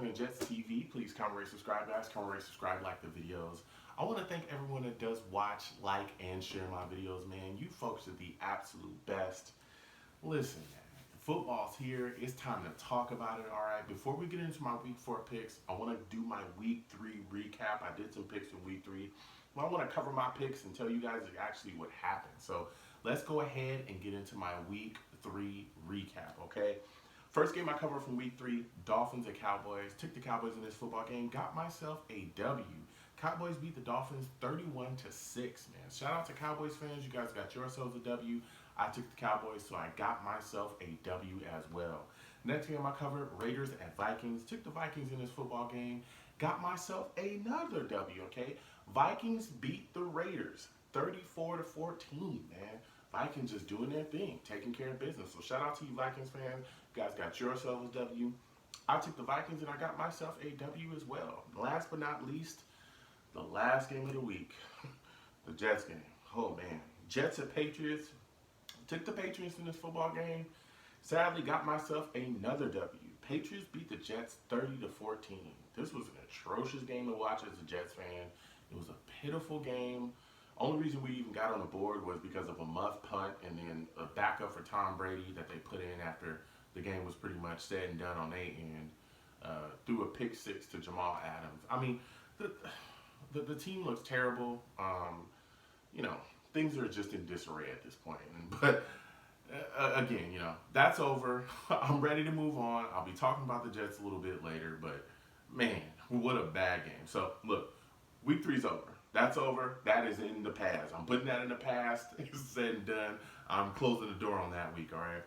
welcome to Jets TV. Please comment, rate, subscribe, guys. Comment, rate, subscribe, like the videos. I want to thank everyone that does watch, like, and share my videos, man. You folks are the absolute best. Listen, man, football's here. It's time to talk about it, all right? Before we get into my Week 4 picks, I want to do my Week 3 recap. I did some picks in Week 3. Well, I want to cover my picks and tell you guys actually what happened. So let's go ahead and get into my Week 3 recap, okay? First game I covered from Week 3, Dolphins and Cowboys. Took the Cowboys in this football game. Got myself a W. Cowboys beat the Dolphins 31-6, man. Shout out to Cowboys fans. You guys got yourselves a W. I took the Cowboys, so I got myself a W as well. Next game I covered, Raiders and Vikings. Took the Vikings in this football game. Got myself another W, okay? Vikings beat the Raiders 34-14, man. Vikings just doing their thing, taking care of business. So shout out to you Vikings fans. You guys got yourselves a W. I took the Vikings and I got myself a W as well. Last but not least, the last game of the week, the Jets game. Oh man, Jets and Patriots. Took the Patriots in this football game. Sadly, got myself another W. Patriots beat the Jets 30-14. This was an atrocious game to watch as a Jets fan. It was a pitiful game. Only reason we even got on the board was because of a muff punt and then a backup for Tom Brady that they put in after the game was pretty much said and done on their end. Threw a pick six to Jamal Adams. I mean, the team looks terrible. You know, things are just in disarray at this point. But again, you know, that's over. I'm ready to move on. I'll be talking about the Jets a little bit later. But man, what a bad game. So look, Week 3's over. That's over. That is in the past. I'm putting that in the past. It's said and done. I'm closing the door on that week, all right?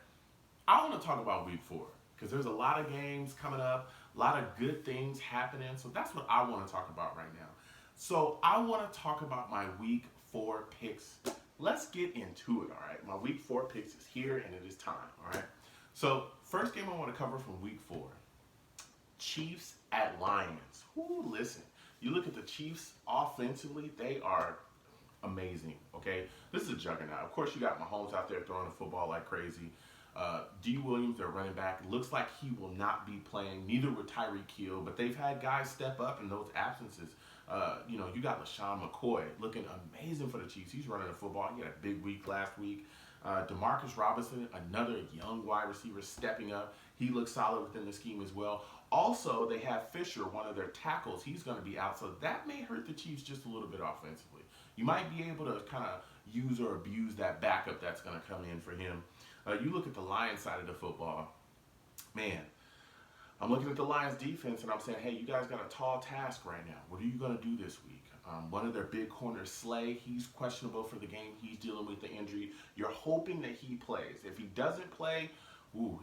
I want to talk about Week 4 because there's a lot of games coming up, a lot of good things happening. So that's what I want to talk about right now. So I want to talk about my Week 4 picks. Let's get into it, all right? My Week 4 picks is here and it is time, all right? So first game I want to cover from Week 4, Chiefs at Lions. Ooh, listen. You look at the Chiefs offensively, they are amazing, okay? This is a juggernaut. Of course, you got Mahomes out there throwing the football like crazy. D. Williams, their running back, looks like he will not be playing. Neither will Tyreek Hill, but they've had guys step up in those absences. You know, you got LaShawn McCoy looking amazing for the Chiefs. He's running the football. He had a big week last week. Demarcus Robinson, another young wide receiver stepping up. He looks solid within the scheme as well. Also, they have Fisher, one of their tackles. He's going to be out, so that may hurt the Chiefs just a little bit offensively. You might be able to kind of use or abuse that backup that's going to come in for him. You look at the Lions side of the football. Man, I'm looking at the Lions defense, and I'm saying, hey, you guys got a tall task right now. What are you going to do this week? One of their big corners, Slay, he's questionable for the game. He's dealing with the injury. You're hoping that he plays. If he doesn't play,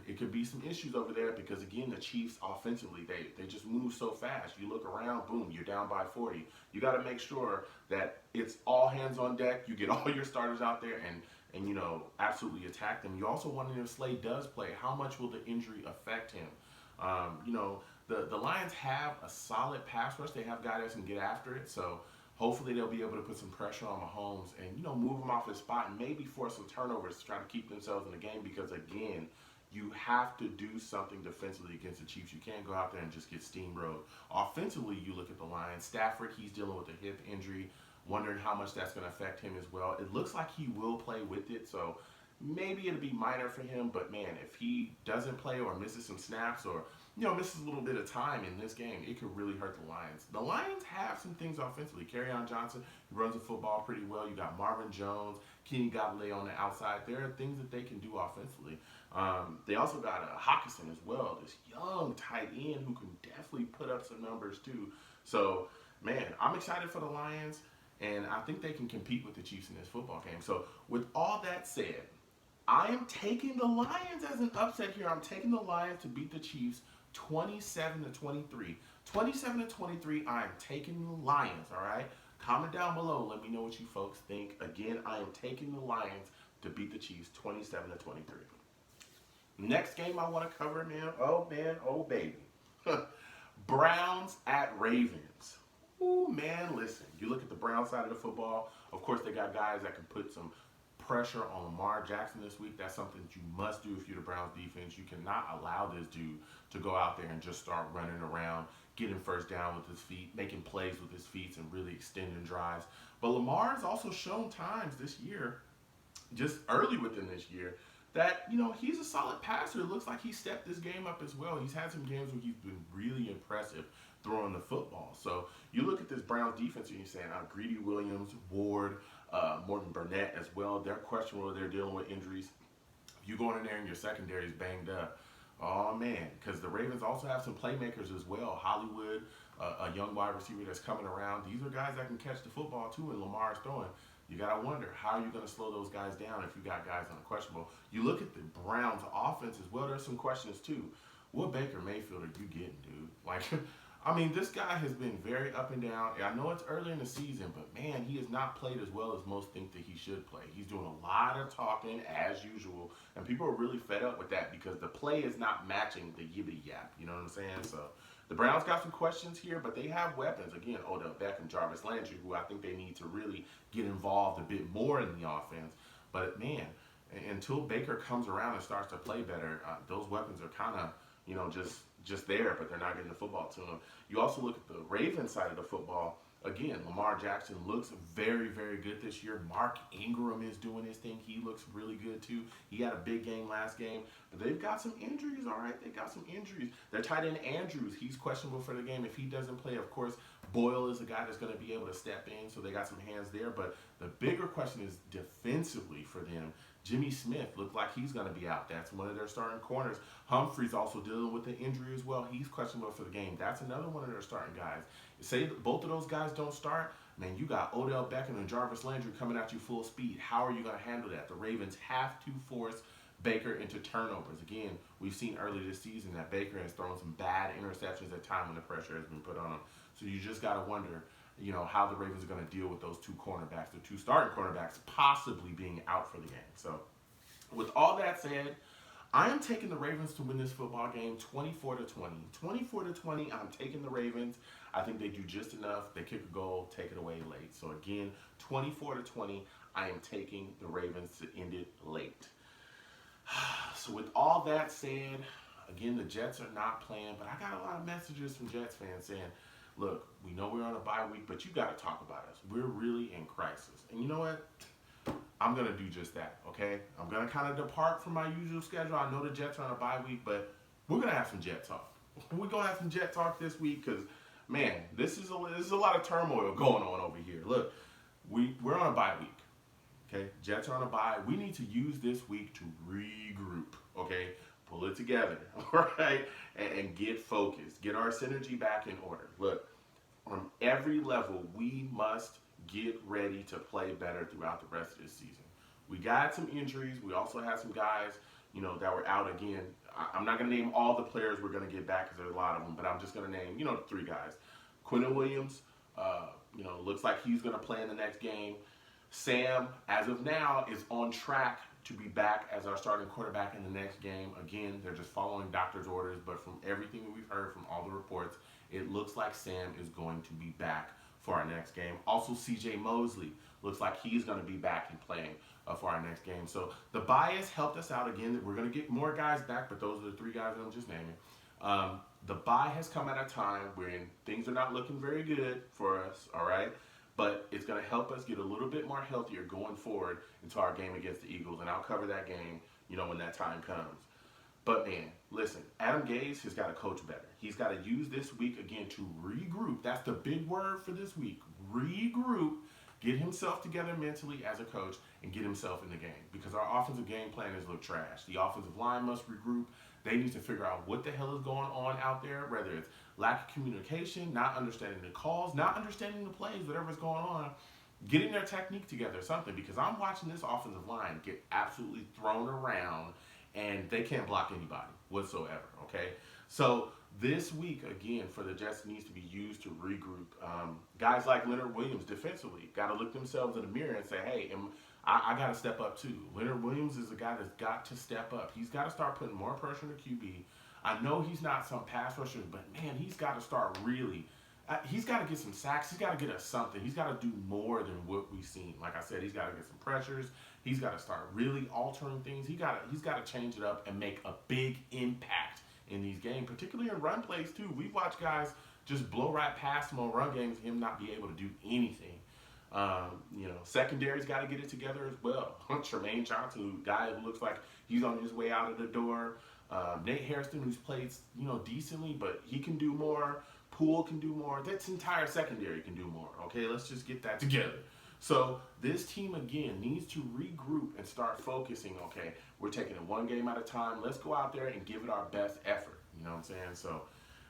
it could be some issues over there because, again, the Chiefs offensively, they just move so fast. You look around, boom, you're down by 40. You got to make sure that it's all hands on deck. You get all your starters out there and you know, absolutely attack them. You also wonder if Slay does play, how much will the injury affect him? You know, the Lions have a solid pass rush. They have guys that can get after it, so hopefully they'll be able to put some pressure on Mahomes and, you know, move him off his spot and maybe force some turnovers to try to keep themselves in the game because, again, you have to do something defensively against the Chiefs. You can't go out there and just get steamrolled. Offensively, you look at the Lions. Stafford, he's dealing with a hip injury, wondering how much that's going to affect him as well. It looks like he will play with it, so maybe it'll be minor for him. But, man, if he doesn't play or misses some snaps or, you know, misses a little bit of time in this game, it could really hurt the Lions. The Lions have some things offensively. Kerryon Johnson, he runs the football pretty well. You got Marvin Jones, Kenny Golladay on the outside. There are things that they can do offensively. They also got Hockenson as well, this young tight end who can definitely put up some numbers too. So, man, I'm excited for the Lions, and I think they can compete with the Chiefs in this football game. So, with all that said, I am taking the Lions as an upset here. I'm taking the Lions to beat the Chiefs 27-23. 27-23, I am taking the Lions, all right? Comment down below. Let me know what you folks think. Again, I am taking the Lions to beat the Chiefs 27-23. Next game I want to cover, man, oh baby. Browns at Ravens. Ooh, man, listen. You look at the Brown side of the football. Of course, they got guys that can put some pressure on Lamar Jackson this week. That's something that you must do if you're the Browns defense. You cannot allow this dude to go out there and just start running around, getting first down with his feet, making plays with his feet, and really extending drives. But Lamar has also shown times this year, just early within this year, that, he's a solid passer. It looks like he stepped this game up as well. He's had some games where he's been really impressive throwing the football. So you look at this Browns defense and you're saying, Greedy Williams, Ward, Morgan Burnett as well. They're questionable. They're dealing with injuries. If you go in there and your secondary is banged up, oh man, because the Ravens also have some playmakers as well. Hollywood, a young wide receiver that's coming around. These are guys that can catch the football too, and Lamar's throwing. You got to wonder, how are you going to slow those guys down if you got guys on the questionable? You look at the Browns offense as well, there's some questions too. What Baker Mayfield are you getting, dude? Like, this guy has been very up and down. I know it's early in the season, but man, he has not played as well as most think that he should play. He's doing a lot of talking as usual, and people are really fed up with that because the play is not matching the yibbity yap. You know what I'm saying? So the Browns got some questions here, but they have weapons. Again, Odell Beckham, Jarvis Landry, who I think they need to really get involved a bit more in the offense. But man, until Baker comes around and starts to play better, those weapons are kind of, just there, but they're not getting the football to them. You also look at the Ravens side of the football. Again, Lamar Jackson looks very, very good this year. Mark Ingram is doing his thing. He looks really good too. He had a big game last game, but they've got some injuries, all right? They got some injuries. Their tight end Andrews, he's questionable for the game. If he doesn't play, of course, Boyle is a guy that's going to be able to step in, so they got some hands there. But the bigger question is defensively for them. Jimmy Smith looked like he's going to be out. That's one of their starting corners. Humphrey's also dealing with an injury as well. He's questionable for the game. That's another one of their starting guys. Say both of those guys don't start, man, you got Odell Beckham and Jarvis Landry coming at you full speed. How are you going to handle that? The Ravens have to force Baker into turnovers. Again, we've seen early this season that Baker has thrown some bad interceptions at time when the pressure has been put on him. So you just got to wonder, how the Ravens are going to deal with those two cornerbacks, the two starting cornerbacks possibly being out for the game. So with all that said, I am taking the Ravens to win this football game 24-20. 24-20, I'm taking the Ravens. I think they do just enough. They kick a goal, take it away late. So again, 24-20, I am taking the Ravens to end it late. So with all that said, again, the Jets are not playing, but I got a lot of messages from Jets fans saying, look, we know we're on a bye week, but you got to talk about us. We're really in crisis. And you know what? I'm going to do just that, okay? I'm going to kind of depart from my usual schedule. I know the Jets are on a bye week, but we're going to have some Jet talk. We're going to have some Jet talk this week because, man, this is a lot of turmoil going on over here. Look, we're on a bye week, okay? Jets are on a bye. We need to use this week to regroup, okay? Pull it together, all right? And get focused. Get our synergy back in order. Look, on every level, we must get ready to play better throughout the rest of this season. We got some injuries. We also had some guys, that were out again. I'm not going to name all the players we're going to get back because there's a lot of them, but I'm just going to name, the three guys. Quinnen Williams, looks like he's going to play in the next game. Sam, as of now, is on track to be back as our starting quarterback in the next game. Again, they're just following doctor's orders, but from everything we've heard from all the reports, it looks like Sam is going to be back for our next game. Also, C.J. Mosley looks like he's going to be back and playing for our next game. So the bias helped us out again. We're going to get more guys back, but those are the three guys that I'm just naming. The bye has come at a time when things are not looking very good for us, all right? But it's going to help us get a little bit more healthier going forward into our game against the Eagles, and I'll cover that game, when that time comes. But man, listen, Adam Gase has got to coach better. He's got to use this week again to regroup. That's the big word for this week. Regroup, get himself together mentally as a coach, and get himself in the game. Because our offensive game plan has looked trash. The offensive line must regroup. They need to figure out what the hell is going on out there, whether it's lack of communication, not understanding the calls, not understanding the plays, whatever's going on, getting their technique together, something. Because I'm watching this offensive line get absolutely thrown around, and they can't block anybody whatsoever, okay? So this week, again, for the Jets needs to be used to regroup. Guys like Leonard Williams defensively got to look themselves in the mirror and say, hey, I got to step up too. Leonard Williams is a guy that's got to step up. He's got to start putting more pressure on the QB. I know he's not some pass rusher, but man, he's got to start really He's got to get some sacks. He's got to get us something. He's got to do more than what we've seen. Like I said, he's got to get some pressures. He's got to start really altering things. He's got to change it up and make a big impact in these games, particularly in run plays too. We've watched guys just blow right past him on run games, him not be able to do anything. Secondary's got to get it together as well. Tremaine Johnson, guy who looks like he's on his way out of the door. Nate Hairston, who's played decently, but he can do more. Poole can do more. That entire secondary can do more. Okay, let's just get that together. So this team again needs to regroup and start focusing. Okay, we're taking it one game at a time. Let's go out there and give it our best effort. You know what I'm saying? So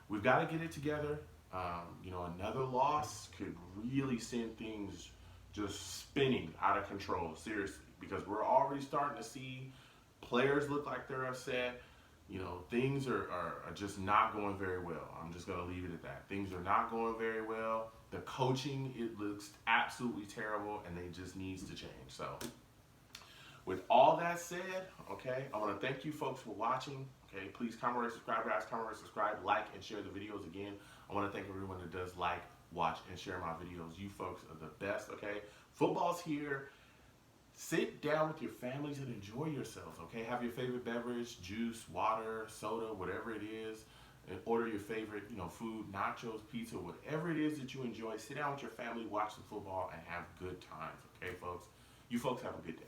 we've got to get it together. Another loss could really send things just spinning out of control, seriously, because we're already starting to see players look like they're upset. Things are just not going very well. I'm just going to leave it at that. Things are not going very well. The coaching, it looks absolutely terrible, and it just needs to change. So with all that said, okay, I want to thank you folks for watching. Okay, please comment, rate, subscribe, guys. Comment, rate, subscribe, like, and share the videos. Again, I want to thank everyone that does like, watch, and share my videos. You folks are the best, okay? Football's here. Sit down with your families and enjoy yourselves, okay? Have your favorite beverage, juice, water, soda, whatever it is, and order your favorite, food, nachos, pizza, whatever it is that you enjoy. Sit down with your family, watch the football, and have good times, okay, folks? You folks have a good day.